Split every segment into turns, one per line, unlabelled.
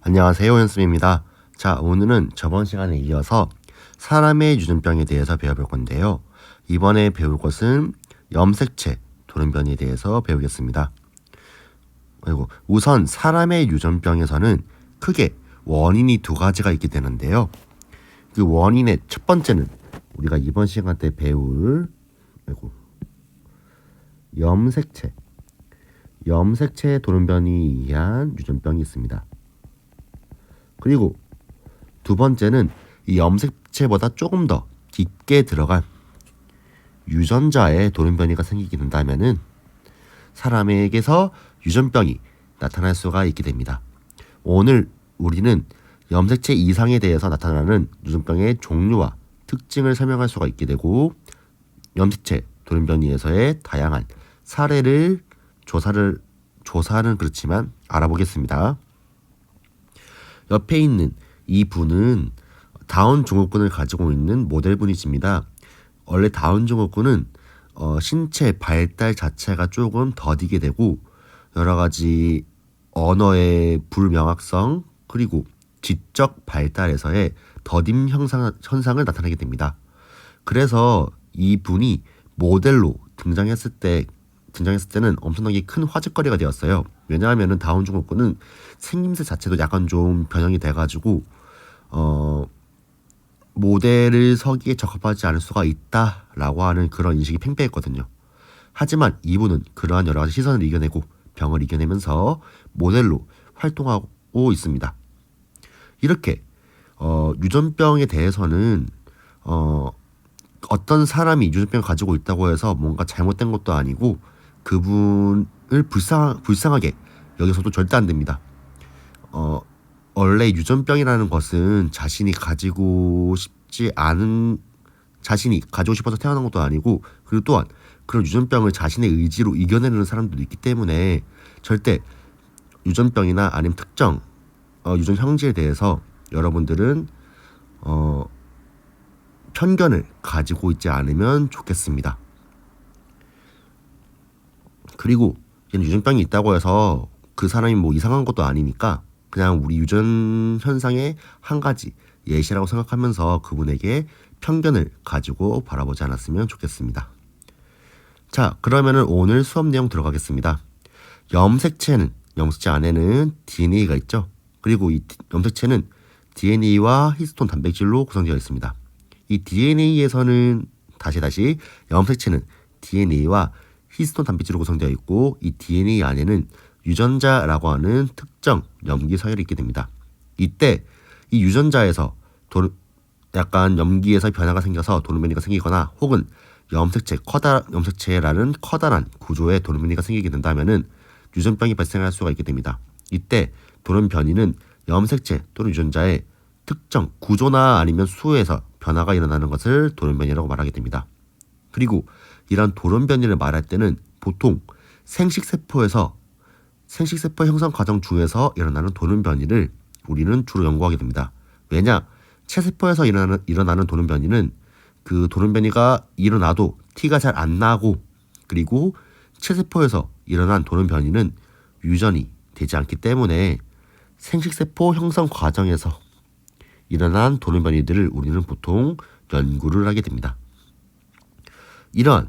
안녕하세요, 연습입니다. 자, 오늘은 저번 시간에 이어서 사람의 유전병에 대해서 배워볼 건데요. 이번에 배울 것은 염색체, 돌연변이에 대해서 배우겠습니다. 그리고 우선 사람의 유전병에서는 크게 원인이 두 가지가 있게 되는데요. 그 원인의 첫 번째는 우리가 이번 시간 때 배울 염색체 돌연변이에 의한 유전병이 있습니다. 그리고 두 번째는 이 염색체보다 조금 더 깊게 들어간 유전자의 돌연변이가 생기게 된다면은 사람에게서 유전병이 나타날 수가 있게 됩니다. 오늘 우리는 염색체 이상에 대해서 나타나는 유전병의 종류와 특징을 설명할 수가 있게 되고, 염색체 돌연변이에서의 다양한 사례를 조사는 그렇지만 알아보겠습니다. 옆에 있는 이 분은 다운 증후군을 가지고 있는 모델분이십니다. 원래 다운 증후군은 신체 발달 자체가 조금 더디게 되고 여러 가지 언어의 불명확성 그리고 지적 발달에서의 더딤 현상을 나타내게 됩니다. 그래서 이 분이 모델로 등장했을 때는 엄청나게 큰 화제거리가 되었어요. 왜냐하면 다운 증후군은 생김새 자체도 약간 좀 변형이 돼가지고 모델을 서기에 적합하지 않을 수가 있다라고 하는 그런 인식이 팽배했거든요. 하지만 이분은 그러한 여러 가지 시선을 이겨내고 병을 이겨내면서 모델로 활동하고 있습니다. 이렇게 유전병에 대해서는 어떤 사람이 유전병을 가지고 있다고 해서 뭔가 잘못된 것도 아니고 그분을 불쌍하게 여기서도 절대 안 됩니다. 원래 유전병이라는 것은 자신이 가지고 싶어서 태어난 것도 아니고, 그리고 또한 그런 유전병을 자신의 의지로 이겨내는 사람들도 있기 때문에 절대 유전병이나 아니면 특정 유전 형질에 대해서 여러분들은 편견을 가지고 있지 않으면 좋겠습니다. 그리고 유전병이 있다고 해서 그 사람이 뭐 이상한 것도 아니니까 그냥 우리 유전 현상의 한 가지 예시라고 생각하면서 그분에게 편견을 가지고 바라보지 않았으면 좋겠습니다. 자, 그러면은 오늘 수업 내용 들어가겠습니다. 염색체 안에는 DNA가 있죠. 그리고 이 염색체는 DNA와 히스톤 단백질로 구성되어 있습니다. 이 DNA에서는 다시 염색체는 DNA와 히스톤 단백질로 구성되어 있고, 이 DNA 안에는 유전자라고 하는 특정 염기 서열이 있게 됩니다. 이때 이 유전자에서 약간 염기에서 변화가 생겨서 돌연변이가 생기거나 혹은 염색체라는 커다란 구조의 돌연변이가 생기게 된다면은 유전병이 발생할 수가 있게 됩니다. 이때 돌연변이는 염색체 또는 유전자의 특정 구조나 아니면 수에서 변화가 일어나는 것을 돌연변이라고 말하게 됩니다. 그리고 이런 돌연변이를 말할 때는 보통 생식세포 형성 과정 중에서 일어나는 돌연변이를 우리는 주로 연구하게 됩니다. 왜냐? 체세포에서 일어나는 돌연변이는 그 돌연변이가 일어나도 티가 잘 안 나고, 그리고 체세포에서 일어난 돌연변이는 유전이 되지 않기 때문에 생식세포 형성 과정에서 일어난 돌연변이들을 우리는 보통 연구를 하게 됩니다. 이러한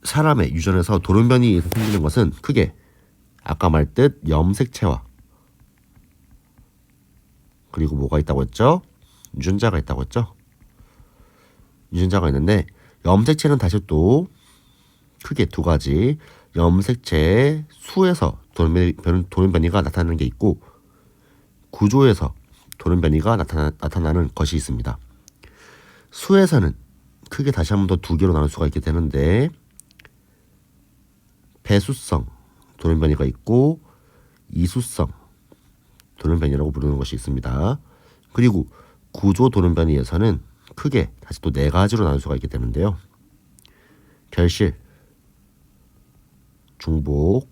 사람의 유전에서 돌연변이 생기는 것은 크게 아까 말했듯 염색체와 그리고 뭐가 있다고 했죠? 유전자가 있다고 했죠? 유전자가 있는데 염색체는 다시 또 크게 두 가지, 염색체의 수에서 돌연변이가 나타나는 게 있고 구조에서 돌연변이가 나타나는 것이 있습니다. 수에서는 크게 다시 한 번 더 두 개로 나눌 수가 있게 되는데 배수성 돌연변이가 있고 이수성 돌연변이라고 부르는 것이 있습니다. 그리고 구조 돌연변이에서는 크게 다시 또 네 가지로 나눌 수가 있게 되는데요. 결실, 중복,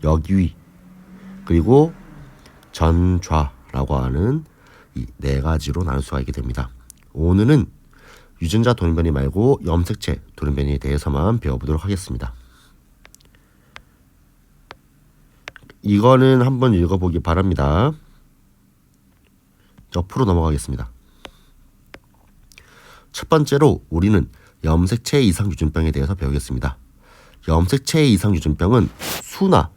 역위, 그리고 전좌라고 하는 이 네 가지로 나눌 수가 있게 됩니다. 오늘은 유전자 돌연변이 말고 염색체 돌연변이에 대해서만 배워보도록 하겠습니다. 이거는 한번 읽어보기 바랍니다. 옆으로 넘어가겠습니다. 첫 번째로 우리는 염색체 이상 유전병에 대해서 배우겠습니다. 염색체 이상 유전병은 수나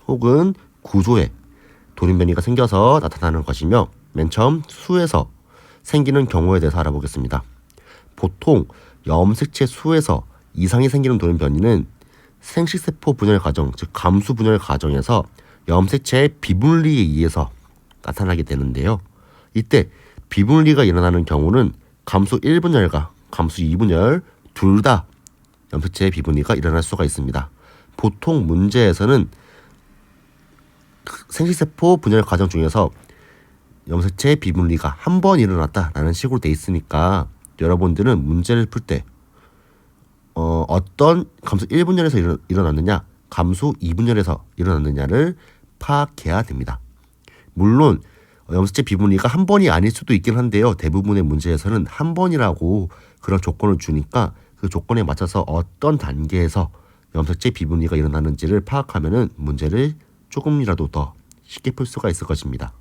혹은 구조에 돌연변이가 생겨서 나타나는 것이며 맨 처음 수에서 생기는 경우에 대해서 알아보겠습니다. 보통 염색체 수에서 이상이 생기는 돌연변이는 생식세포 분열 과정, 즉 감수 분열 과정에서 염색체의 비분리에 의해서 나타나게 되는데요. 이때 비분리가 일어나는 경우는 감수 1분열과 감수 2분열 둘 다 염색체의 비분리가 일어날 수가 있습니다. 보통 문제에서는 생식세포 분열 과정 중에서 염색체의 비분리가 한 번 일어났다라는 식으로 돼 있으니까 여러분들은 문제를 풀 때 어떤 감수 1분열에서 일어났느냐, 감수 2분열에서 일어났느냐를 파악해야 됩니다. 물론 염색체 비분리가 한 번이 아닐 수도 있긴 한데요. 대부분의 문제에서는 한 번이라고 그런 조건을 주니까 그 조건에 맞춰서 어떤 단계에서 염색체 비분리가 일어나는지를 파악하면은 문제를 조금이라도 더 쉽게 풀 수가 있을 것입니다.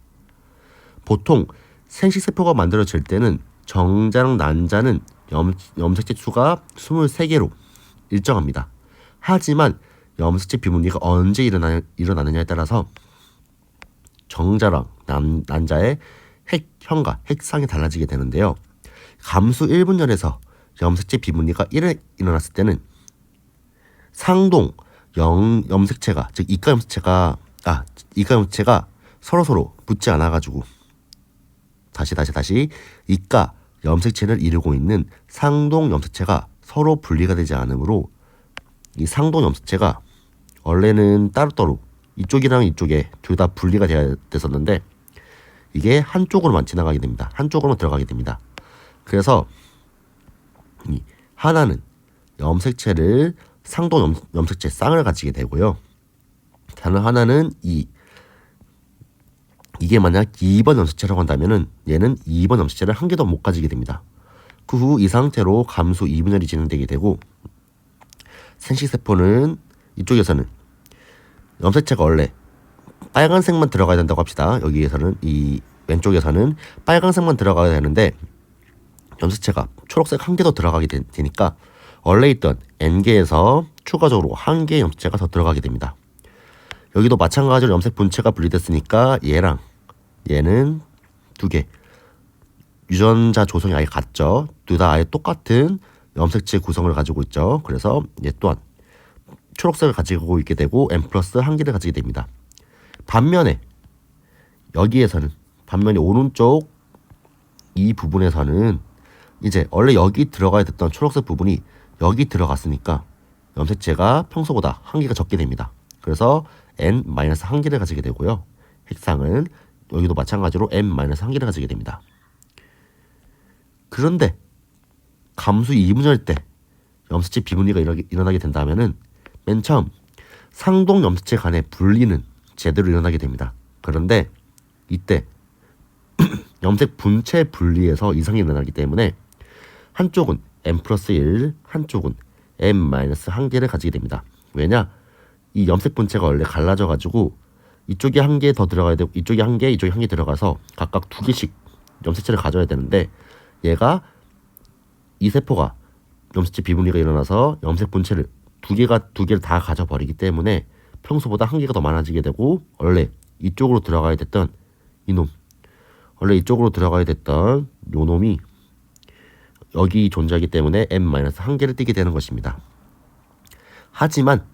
보통 생식세포가 만들어질 때는 정자랑 난자는 염색체 수가 23개로 일정합니다. 하지만 염색체 비분리가 언제 일어나느냐에 따라서 정자랑 난자의 핵형과 핵상이 달라지게 되는데요. 감수 1분열에서 염색체 비분리가 일어났을 때는 상동 염색체가, 즉 이가 염색체가 서로 붙지 않아가지고 다시 이가 염색체를 이루고 있는 상동 염색체가 서로 분리가 되지 않으므로 이 상동 염색체가 원래는 따로따로 이쪽이랑 이쪽에 둘 다 분리가 됐었는데 이게 한쪽으로만 지나가게 됩니다. 한쪽으로만 들어가게 됩니다. 그래서 이 하나는 염색체를 상동 염색체 쌍을 가지게 되고요. 다른 하나는 이게 만약 2번 염색체라고 한다면은 얘는 2번 염색체를 한 개도 못 가지게 됩니다. 그 후 이 상태로 감수 2분열이 진행되게 되고 생식세포는 이쪽에서는 염색체가 원래 빨간색만 들어가야 된다고 합시다. 여기에서는 이 왼쪽에서는 빨간색만 들어가야 되는데 염색체가 초록색 한 개 더 들어가게 되니까 원래 있던 N개에서 추가적으로 한 개의 염색체가 더 들어가게 됩니다. 여기도 마찬가지로 염색 분체가 분리됐으니까 얘랑 얘는 두 개 유전자 조성이 아예 같죠. 둘 다 아예 똑같은 염색체 구성을 가지고 있죠. 그래서 얘 또한 초록색을 가지고 있게 되고 N 플러스 한 개를 가지게 됩니다. 반면에 오른쪽 이 부분에서는 이제 원래 여기 들어가야 됐던 초록색 부분이 여기 들어갔으니까 염색체가 평소보다 한 개가 적게 됩니다. 그래서 N 마이너스 한 개를 가지게 되고요. 핵상은 여기도 마찬가지로 N 마이너스 한 개를 가지게 됩니다. 그런데 감수 2분열 때 염색체 비분리가 일어나게 된다면은 맨 처음 상동 염색체 간의 분리는 제대로 일어나게 됩니다. 그런데 이때 염색 분체 분리에서 이상이 일어나기 때문에 한쪽은 N 플러스 1, 한쪽은 N 마이너스 한 개를 가지게 됩니다. 왜냐? 이 염색 분체가 원래 갈라져 가지고 이쪽에 한 개 더 들어가야 되고 이쪽에 한 개, 이쪽에 한 개 들어가서 각각 두 개씩 염색체를 가져야 되는데 얘가 이 세포가 염색체 비분리가 일어나서 염색 분체를 두 개를 다 가져버리기 때문에 평소보다 한 개가 더 많아지게 되고 원래 이쪽으로 들어가야 됐던 요 놈이 여기 존재하기 때문에 N 마이너스 한 개를 띄게 되는 것입니다. 하지만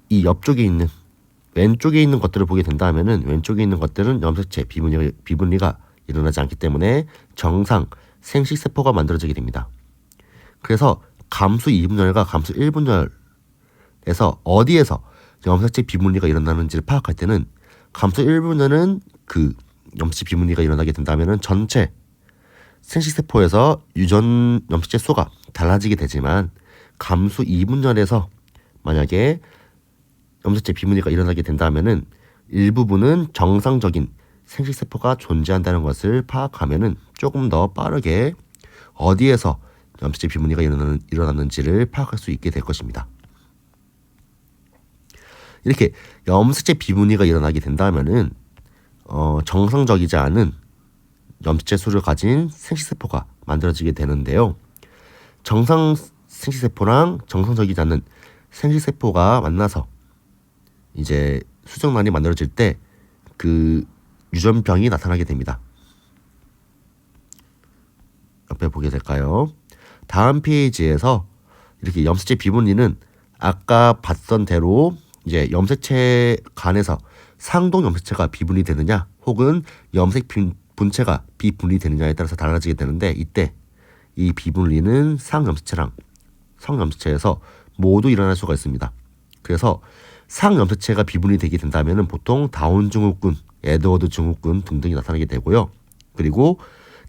이 옆쪽에 있는 왼쪽에 있는 것들을 보게 된다면은 왼쪽에 있는 것들은 염색체 비분리가 일어나지 않기 때문에 정상 생식세포가 만들어지게 됩니다. 그래서 감수 2분열과 감수 1분열에서 어디에서 염색체 비분리가 일어나는지를 파악할 때는 감수 1분열은 그 염색체 비분리가 일어나게 된다면은 전체 생식세포에서 유전 염색체 수가 달라지게 되지만 감수 2분열에서 만약에 염색체 비분리가 일어나게 된다면은 일부분은 정상적인 생식세포가 존재한다는 것을 파악하면은 조금 더 빠르게 어디에서 염색체 비분리가 일어났는지를 파악할 수 있게 될 것입니다. 이렇게 염색체 비분리가 일어나게 된다면은 정상적이지 않은 염색체 수를 가진 생식세포가 만들어지게 되는데요. 정상 생식세포랑 정상적이지 않은 생식세포가 만나서 이제 수정란이 만들어질 때 그 유전병이 나타나게 됩니다. 옆에 보게 될까요? 다음 페이지에서 이렇게 염색체 비분리는 아까 봤던 대로 이제 염색체 간에서 상동 염색체가 비분리되느냐 혹은 염색 분체가 비분리되느냐에 따라서 달라지게 되는데, 이때 이 비분리는 상염색체랑 성염색체에서 모두 일어날 수가 있습니다. 그래서 상염색체가 비분리되게 된다면 보통 다운 증후군, 에드워드 증후군 등등이 나타나게 되고요. 그리고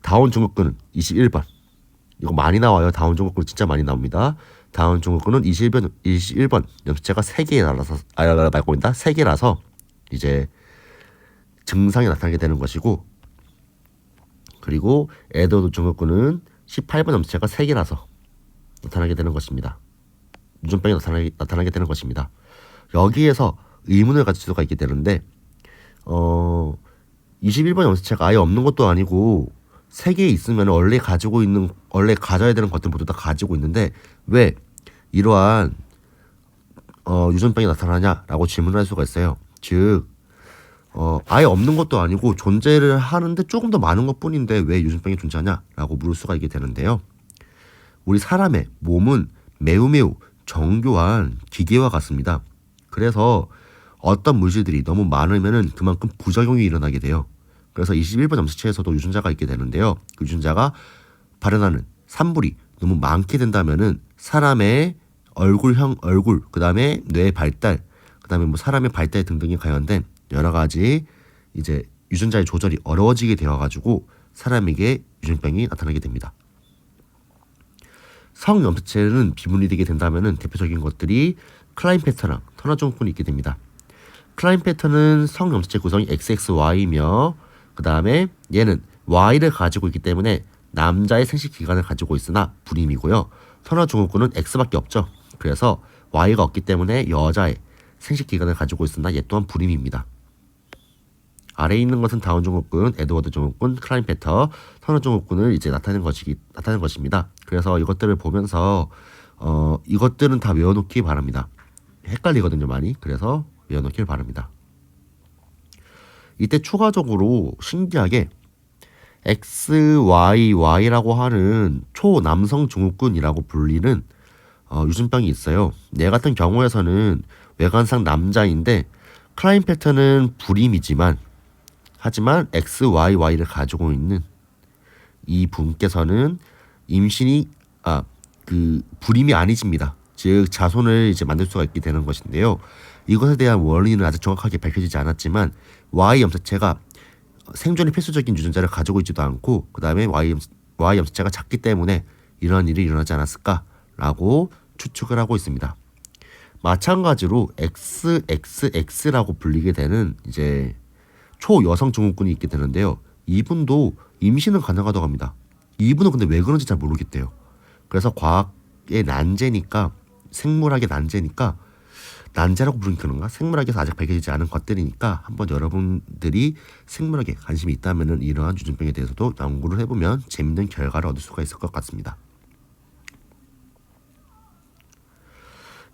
다운 증후군은 21번, 이거 많이 나와요. 다운 증후군 진짜 많이 나옵니다. 다운 증후군은 21번 염색체가 3개라서 이제 증상이 나타나게 되는 것이고, 그리고 에드워드 증후군은 18번 염색체가 3개라서 나타나게 되는 것입니다. 유전병이 나타나게 되는 것입니다. 여기에서 의문을 가질 수가 있게 되는데 21번 염색체가 아예 없는 것도 아니고 3개 있으면 원래 가져야 되는 것들 모두 다 가지고 있는데 왜 이러한 유전병이 나타나냐라고 질문을 할 수가 있어요. 즉 아예 없는 것도 아니고 존재를 하는데 조금 더 많은 것뿐인데 왜 유전병이 존재하냐라고 물을 수가 있게 되는데요. 우리 사람의 몸은 매우 정교한 기계와 같습니다. 그래서 어떤 물질들이 너무 많으면은 그만큼 부작용이 일어나게 돼요. 그래서 21번 염색체에서도 유전자가 있게 되는데요. 그 유전자가 발현하는 산물이 너무 많게 된다면은 사람의 얼굴, 그다음에 뇌 발달, 그다음에 뭐 사람의 발달 등등에 관련된 여러 가지 이제 유전자의 조절이 어려워지게 되어가지고 사람에게 유전병이 나타나게 됩니다. 성염색체는 비분리되게 된다면은 대표적인 것들이 클라인페터랑 터너 증후군이 있게 됩니다. 클라인페터는 성염색체 구성이 XXY이며 그 다음에 얘는 Y를 가지고 있기 때문에 남자의 생식 기관을 가지고 있으나 불임이고요. 터너 증후군은 X밖에 없죠. 그래서 Y가 없기 때문에 여자의 생식 기관을 가지고 있으나 얘 또한 불임입니다. 아래에 있는 것은 다운 증후군, 에드워드 증후군, 클라인페터, 터너 증후군을 이제 나타내는 것입니다. 그래서 이것들을 보면서 이것들은 다 외워놓기 바랍니다. 헷갈리거든요, 많이. 그래서 외워놓길 바랍니다. 이때 추가적으로 신기하게 XYY라고 하는 초남성 증후군이라고 불리는 유전병이 있어요. 얘 같은 경우에서는 외관상 남자인데 클라인페터는 불임이지만 하지만 XYY를 가지고 있는 이 분께서는 임신이 불임이 아니십니다. 즉 자손을 이제 만들 수가 있게 되는 것인데요. 이것에 대한 원리는 아직 정확하게 밝혀지지 않았지만 Y 염색체가 생존의 필수적인 유전자를 가지고 있지도 않고 그 다음에 Y 염색체가 작기 때문에 이러한 일이 일어나지 않았을까라고 추측을 하고 있습니다. 마찬가지로 XXX라고 불리게 되는 이제 초여성 증후군이 있게 되는데요. 이분도 임신은 가능하다고 합니다. 이분은 근데 왜 그런지 잘 모르겠대요. 그래서 과학의 난제니까, 생물학의 난제니까, 난제라고 부르는 그런가? 생물학에서 아직 밝혀지지 않은 것들이니까 한번 여러분들이 생물학에 관심이 있다면은 이러한 유전병에 대해서도 연구를 해보면 재밌는 결과를 얻을 수가 있을 것 같습니다.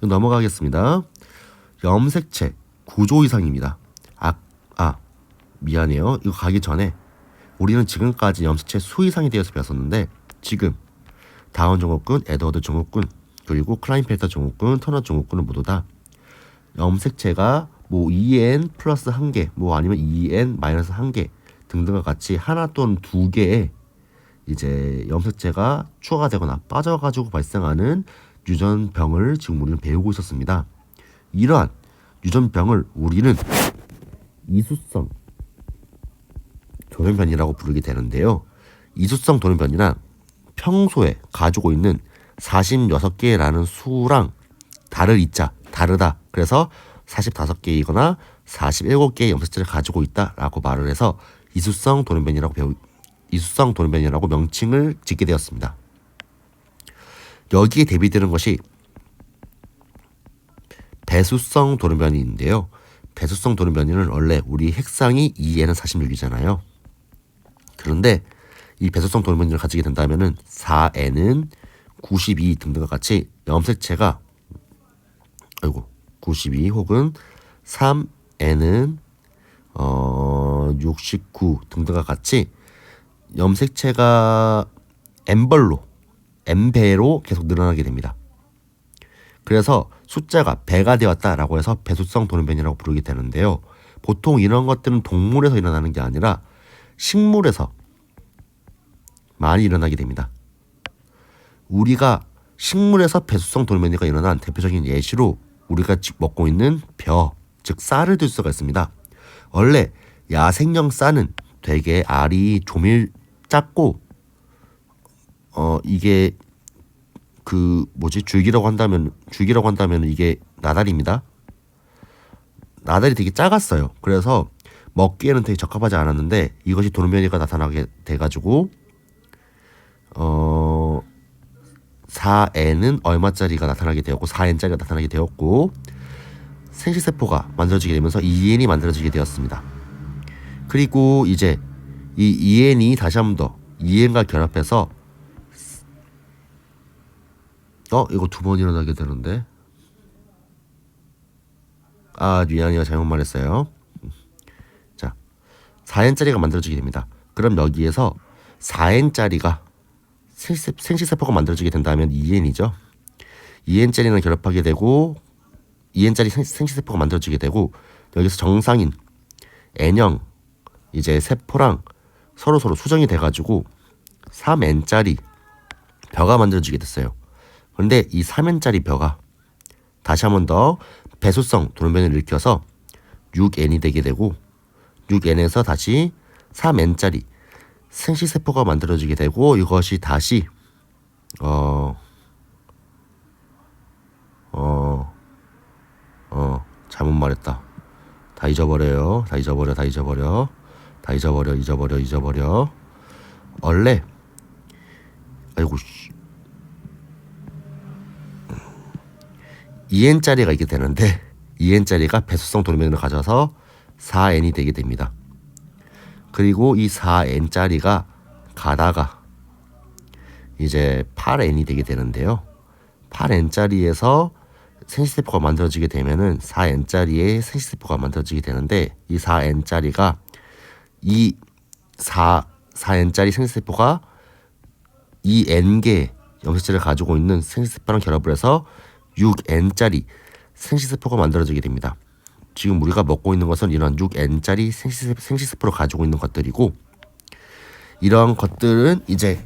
넘어가겠습니다. 염색체 구조 이상입니다. 미안해요. 이거 가기 전에 우리는 지금까지 염색체 수 이상에 대해서 배웠었는데 지금 다운 증후군, 에드워드 증후군, 그리고 클라인펠터 증후군, 터너 증후군은 모두 다 염색체가 뭐 EN 플러스 1개, 뭐 아니면 EN 마이너스 1개 등등과 같이 하나 또는 2개의 이제 염색체가 추가되거나 빠져가지고 발생하는 유전병을 지금 우리는 배우고 있었습니다. 이러한 유전병을 우리는 이수성 돌연변이라고 부르게 되는데요. 이수성 돌연변이란 평소에 가지고 있는 46개라는 수랑 다르다. 그래서 45개이거나 47개의 염색체를 가지고 있다라고 말을 해서 이수성 돌연변이라고 명칭을 짓게 되었습니다. 여기에 대비되는 것이 배수성 돌연변이인데요. 배수성 돌연변이는 원래 우리 핵상이 2N은 46이잖아요. 그런데 이 배수성 돌연변이를 가지게 된다면은 4N은 92 등등과 같이 염색체가 92 혹은 3N은 69 등등과 같이 염색체가 N배로 계속 늘어나게 됩니다. 그래서 숫자가 배가 되었다라고 해서 배수성 돌연변이라고 부르게 되는데요. 보통 이런 것들은 동물에서 일어나는 게 아니라 식물에서 많이 일어나게 됩니다. 우리가 식물에서 배수성 돌연변이가 일어난 대표적인 예시로 우리가 먹고 있는 벼, 즉 쌀을 들 수가 있습니다. 원래 야생형 쌀은 되게 알이 작고 이게 줄기라고 한다면 이게 나달입니다. 나달이 되게 작았어요. 그래서 먹기에는 되게 적합하지 않았는데 이것이 돌연변이가 나타나게 돼가지고 4N은 얼마짜리가 나타나게 되었고 4N짜리가 나타나게 되었고 생식세포가 만들어지게 되면서 2N이 만들어지게 되었습니다. 그리고 이제 이 2N이 다시 한 번 더 2N과 결합해서 이거 두 번 일어나게 되는데 미안해요. 잘못 말했어요. 자, 4N짜리가 만들어지게 됩니다. 그럼 여기에서 4N짜리가 생식세포가 만들어지게 된다면 2N이죠. 2N짜리는 결합하게 되고 2N짜리 생식세포가 만들어지게 되고 여기서 정상인 N형 이제 세포랑 서로 수정이 돼가지고 3N짜리 벼가 만들어지게 됐어요. 그런데 이 3N짜리 벼가 다시 한 번 더 배수성 돌연변이를 일으켜서 6N이 되게 되고 6N에서 다시 3N짜리 생식세포가 만들어지게 되고 이것이 다시 잘못 말했다. 다 잊어버려. 원래 2N짜리가 있게 되는데 2N짜리가 배수성 돌연변이를 가져서 4N이 되게 됩니다. 그리고 이 4N짜리가 가다가 이제 8N이 되게 되는데요. 8N짜리에서 생식세포가 만들어지게 되면은 4N짜리의 생식세포가 만들어지게 되는데 이 4N짜리가 이 4N짜리 생식세포가 이 N개 염색체를 가지고 있는 생식세포랑 결합을 해서 6N짜리 생식세포가 만들어지게 됩니다. 지금 우리가 먹고 있는 것은 이런 6N짜리 생식세포를 가지고 있는 것들이고 이러한 것들은 이제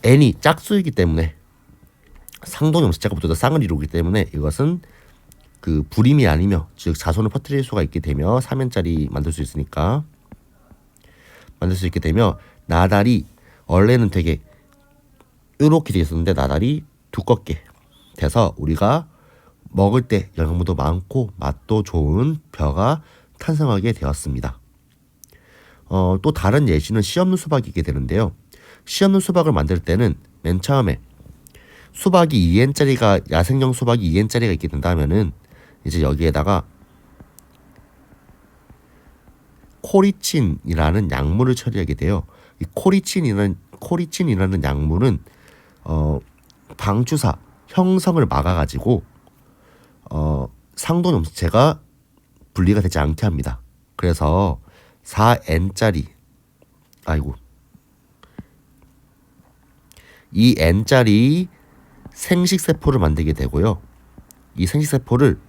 N이 짝수이기 때문에 상동 염색체가 붙어서 쌍을 이루기 때문에 이것은 불임이 아니며 즉 자손을 퍼뜨릴 수가 있게 되며 3N짜리 만들 수 있게 되며 나달이 원래는 되게 이렇게 돼 있었는데 나달이 두껍게 돼서 우리가 먹을 때 영양분도 많고 맛도 좋은 벼가 탄생하게 되었습니다. 또 다른 예시는 씨 없는 수박이게 되는데요. 씨 없는 수박을 만들 때는 맨 처음에 수박이 2N짜리가 야생형 수박이 2N짜리가 있게 된다면은 이제 여기에다가 코리친이라는 약물을 처리하게 돼요. 이 코리친이라는 약물은 방추사 형성을 막아가지고 상동 염색체가 분리가 되지 않게 합니다. 그래서 4N짜리 이 N짜리 생식세포를 만들게 되고요. 이 생식세포를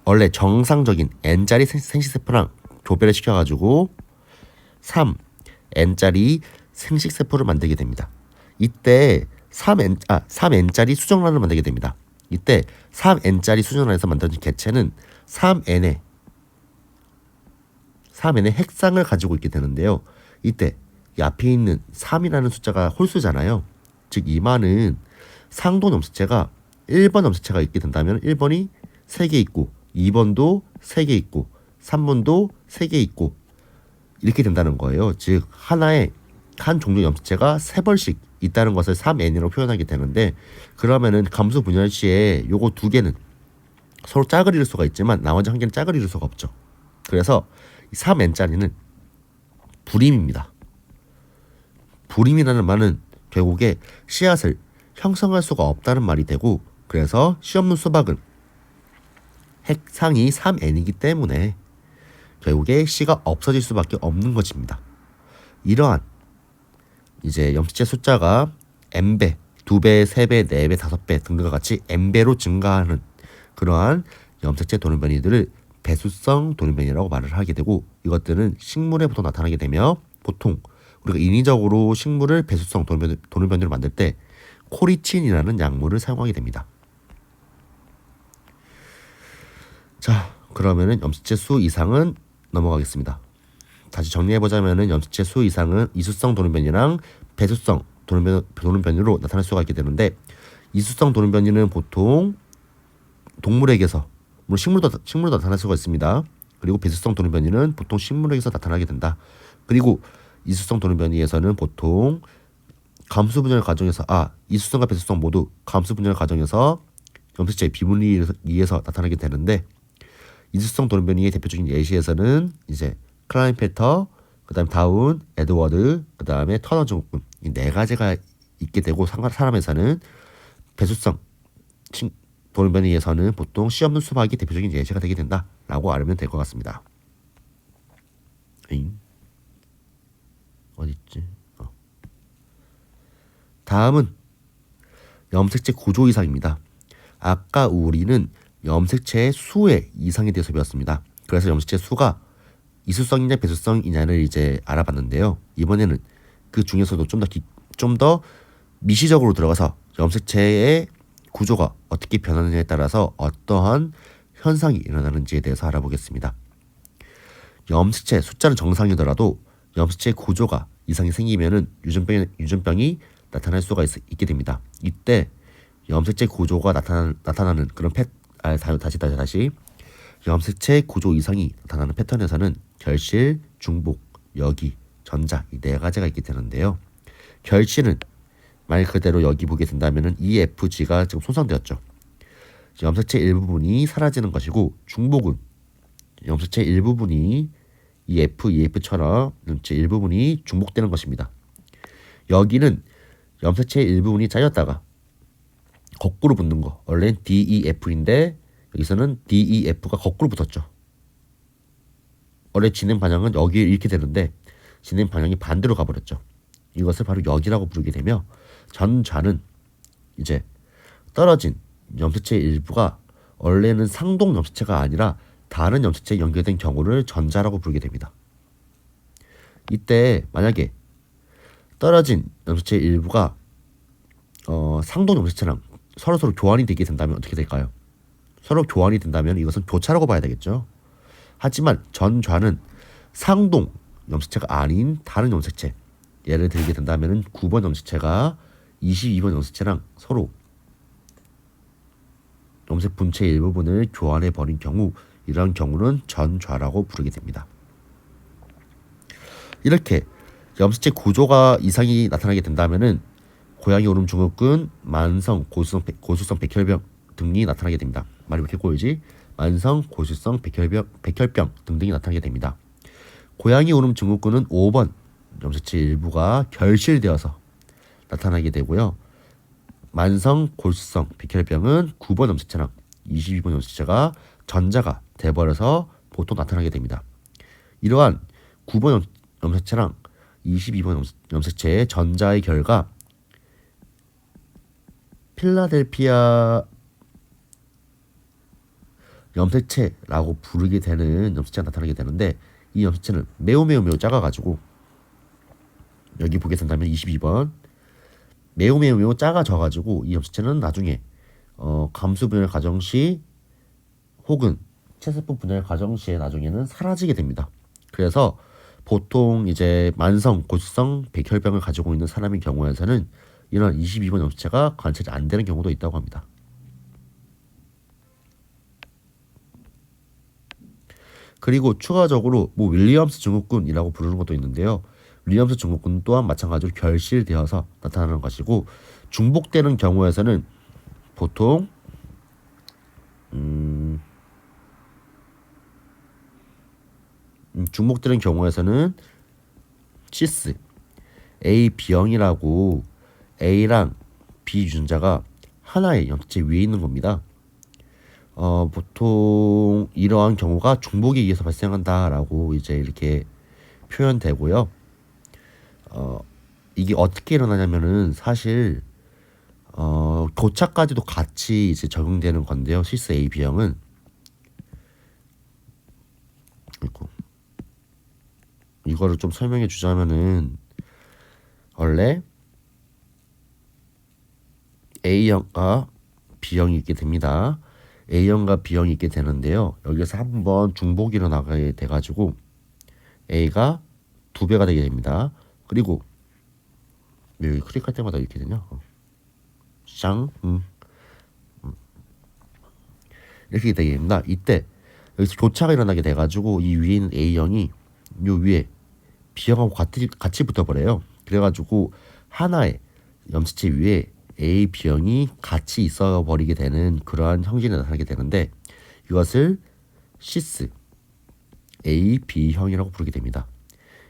원래 정상적인 N짜리 생식세포랑 교배를 시켜가지고 3N짜리 생식세포를 만들게 됩니다. 이때 3N짜리 수정란을 만들게 됩니다. 이때 3N짜리 수정란에서 만들어진 개체는 3N의 핵상을 가지고 있게 되는데요. 이때 이 앞에 있는 3이라는 숫자가 홀수잖아요. 즉 이만은 상동 염색체가 1번 염색체가 있게 된다면 1번이 3개 있고 2번도 3개 있고 3번도 3개 있고 이렇게 된다는 거예요. 즉 한 종류 염색체가 3벌씩 있다는 것을 3N이라고 표현하게 되는데 그러면은 감수 분열 시에 요거 두 개는 서로 짝을 이룰 수가 있지만 나머지 한 개는 짝을 이룰 수가 없죠. 그래서 3n짜리는 불임입니다. 불임이라는 말은 결국에 씨앗을 형성할 수가 없다는 말이 되고, 그래서 시험문 수박은 핵상이 3n이기 때문에 결국에 씨가 없어질 수밖에 없는 것입니다. 이러한 이제 염색체 숫자가 n배, 2배, 3배, 4배, 5배 등등과 같이 n배로 증가하는 그러한 염색체 돌연변이들을 배수성 돌연변이라고 말을 하게 되고, 이것들은 식물에 보통 나타나게 되며, 보통 우리가 인위적으로 식물을 배수성 돌연변이로 만들 때 코리친이라는 약물을 사용하게 됩니다. 자, 그러면은 염색체 수 이상은 넘어가겠습니다. 다시 정리해보자면은 염색체 수 이상은 이수성 돌연변이랑 배수성 돌연변이로 나타날 수가 있게 되는데, 이수성 돌연변이는 보통 동물에게서, 물론 식물도 나타날 수가 있습니다. 그리고 배수성 돌연변이는 보통 식물에게서 나타나게 된다. 그리고 이수성 돌연변이에서는 보통 감수 분열 과정에서, 이수성과 배수성 모두 감수 분열 과정에서 염색체의 비분리에서 나타나게 되는데, 이수성 돌연변이의 대표적인 예시에서는 이제 클라인펠터, 그다음에 다운, 에드워드, 그다음에 터너 증후군, 이 네 가지가 있게 되고, 사람에서는 배수성 돌연변이에서는 보통 씨 없는 수박이 대표적인 예시가 되게 된다라고 알면 될 것 같습니다. 어딨지? 다음은 염색체 구조 이상입니다. 아까 우리는 염색체의 수의 이상에 대해서 배웠습니다. 그래서 염색체 수가 이수성이냐 배수성이냐를 이제 알아봤는데요. 이번에는 그 중에서도 좀 더 미시적으로 들어가서 염색체의 구조가 어떻게 변하느냐에 따라서 어떠한 현상이 일어나는지에 대해서 알아보겠습니다. 염색체 숫자는 정상이더라도 염색체 구조가 이상이 생기면은 유전병이 나타날 수가 있게 됩니다. 이때 염색체 구조가 나타나는 그런 다시 염색체 구조 이상이 나타나는 패턴에서는 결실, 중복, 여기, 전자 이 네 가지가 있게 되는데요. 결실은 말 그대로 여기 보게 된다면은 EFG가 지금 손상되었죠. 염색체 일부분이 사라지는 것이고, 중복은 염색체 일부분이 EF처럼 염색체 일부분이 중복되는 것입니다. 여기는 염색체 일부분이 짜였다가 거꾸로 붙는 거. 원래는 DEF인데 여기서는 DEF가 거꾸로 붙었죠. 원래 진행 방향은 여기에 이렇게 되는데 진행 방향이 반대로 가버렸죠. 이것을 바로 여기라고 부르게 되며, 전자는 이제 떨어진 염색체 일부가 원래는 상동 염색체가 아니라 다른 염색체에 연결된 경우를 전자라고 부르게 됩니다. 이때 만약에 떨어진 염색체 일부가 상동 염색체랑 서로 교환이 되게 된다면 어떻게 될까요? 서로 교환이 된다면 이것은 교차라고 봐야 되겠죠. 하지만 전좌는 상동 염색체가 아닌 다른 염색체, 예를 들게 된다면 9번 염색체가 22번 염색체랑 서로 염색 분체 일부분을 교환해 버린 경우, 이런 경우는 전좌라고 부르게 됩니다. 이렇게 염색체 구조가 이상이 나타나게 된다면은 고양이 울음 증후군, 만성 고수성 백혈병 등이 나타나게 됩니다. 말이 왜 이렇게 꼬이지? 만성 고수성 백혈병 등등이 나타나게 됩니다. 고양이 울음 증후군은 5번 염색체 일부가 결실되어서 나타나게 되고요. 만성 고수성 백혈병은 9번 염색체랑 22번 염색체가 전자가 돼버려서 보통 나타나게 됩니다. 이러한 9번 염색체랑 22번 염색체의 전자의 결과 필라델피아 염색체라고 부르게 되는 염색체가 나타나게 되는데, 이 염색체는 매우 작아가지고 여기 보게 된다면 22번 매우 작아져가지고 이 염색체는 나중에 감수 분열 과정 시 혹은 체세포 분열 과정 시에 나중에는 사라지게 됩니다. 그래서 보통 이제 만성 고수성 백혈병을 가지고 있는 사람의 경우에서는 이런 22번 염색체가 관찰이 안 되는 경우도 있다고 합니다. 그리고 추가적으로 윌리엄스 증후군이라고 부르는 것도 있는데요. 윌리엄스 증후군 또한 마찬가지로 결실되어서 나타나는 것이고, 중복되는 경우에서는 보통 중복되는 경우에서는 시스 A, B형이라고 A랑 B 유전자가 하나의 염색체 위에 있는 겁니다. 보통 이러한 경우가 중복에 의해서 발생한다라고 이제 이렇게 표현되고요. 이게 어떻게 일어나냐면은 사실 교차까지도 같이 이제 적용되는 건데요. 시스 A, B형은 이거를 좀 설명해 주자면은 원래 A형과 B형이 있게 됩니다. A형과 B형이 있게 되는데요. 여기서 한번 중복이 일어나게 돼가지고 A가 2배가 되게 됩니다. 그리고 여기 클릭할 때마다 이렇게 되냐? 쌍 이렇게 되게 됩니다. 이때 여기서 교차가 일어나게 돼가지고 이 위에 있는 A형이 요 위에 B형하고 같이 붙어버려요. 그래가지고 하나의 염색체 위에 A, B형이 같이 있어 버리게 되는 그러한 형질이 나타나게 되는데 이것을 시스 A, B형이라고 부르게 됩니다.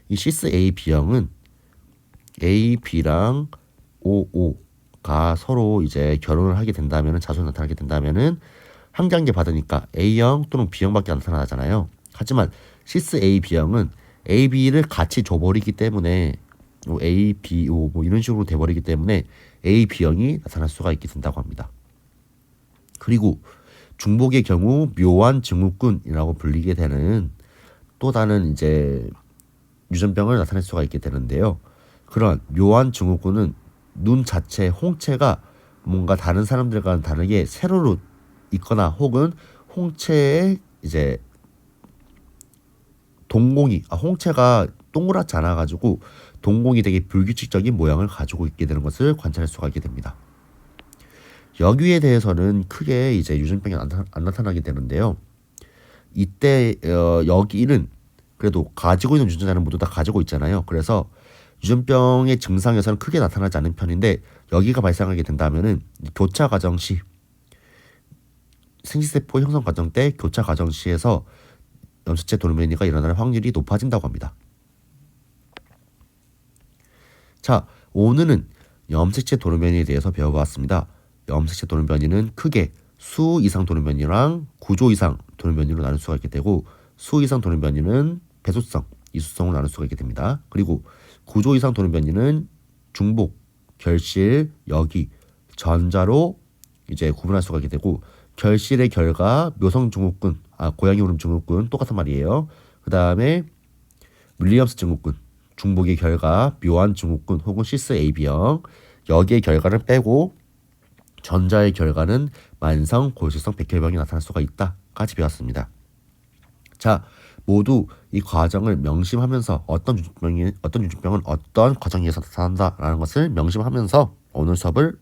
이 시스 A, B형은 A, B랑 OO가 서로 이제 결혼을 하게 된다면은 자손이 나타나게 된다면은 한 단계 받으니까 A형 또는 B형밖에 안 나타나잖아요. 하지만 시스 A, B형은 A, B를 같이 줘버리기 때문에 A, B, O 뭐 이런 식으로 돼버리기 때문에 A, B형이 나타날 수가 있게 된다고 합니다. 그리고 중복의 경우 묘한 증후군이라고 불리게 되는 또 다른 이제 유전병을 나타낼 수가 있게 되는데요. 그런 묘한 증후군은 눈 자체 홍채가 뭔가 다른 사람들과는 다르게 세로로 있거나 혹은 홍채에 이제 동공이 홍채가 동그랗지 않아 가지고 동공이 되게 불규칙적인 모양을 가지고 있게 되는 것을 관찰할 수가 있게 됩니다. 여기에 대해서는 크게 이제 유전병이 안 나타나게 되는데요. 이때 여기는 그래도 가지고 있는 유전자는 모두 다 가지고 있잖아요. 그래서 유전병의 증상에서는 크게 나타나지 않는 편인데 여기가 발생하게 된다면은 교차 과정 시 생식세포 형성 과정 때 교차 과정 시에서 염색체 돌연변이가 일어나는 확률이 높아진다고 합니다. 자, 오늘은 염색체 돌연변이에 대해서 배워봤습니다. 염색체 돌연변이는 크게 수 이상 돌연변이랑 구조 이상 돌연변이로 나눌 수가 있게 되고 수 이상 돌연변이는 배수성, 이수성으로 나눌 수가 있게 됩니다. 그리고 구조 이상 돌연변이는 중복, 결실, 역이, 전자로 이제 구분할 수가 있게 되고 결실의 결과 묘성 증후군, 고양이 울음 증후군 똑같은 말이에요. 그 다음에 윌리엄스 증후군, 중복의 결과 묘한 증후군 혹은 시스 AB형, 역의 결과를 빼고 전자의 결과는 만성 골수성 백혈병이 나타날 수가 있다까지 배웠습니다. 자, 모두 이 과정을 명심하면서 어떤 유전병은 어떤 과정에서 나타난다라는 것을 명심하면서 오늘 수업을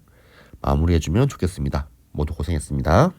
마무리해주면 좋겠습니다. 모두 고생했습니다.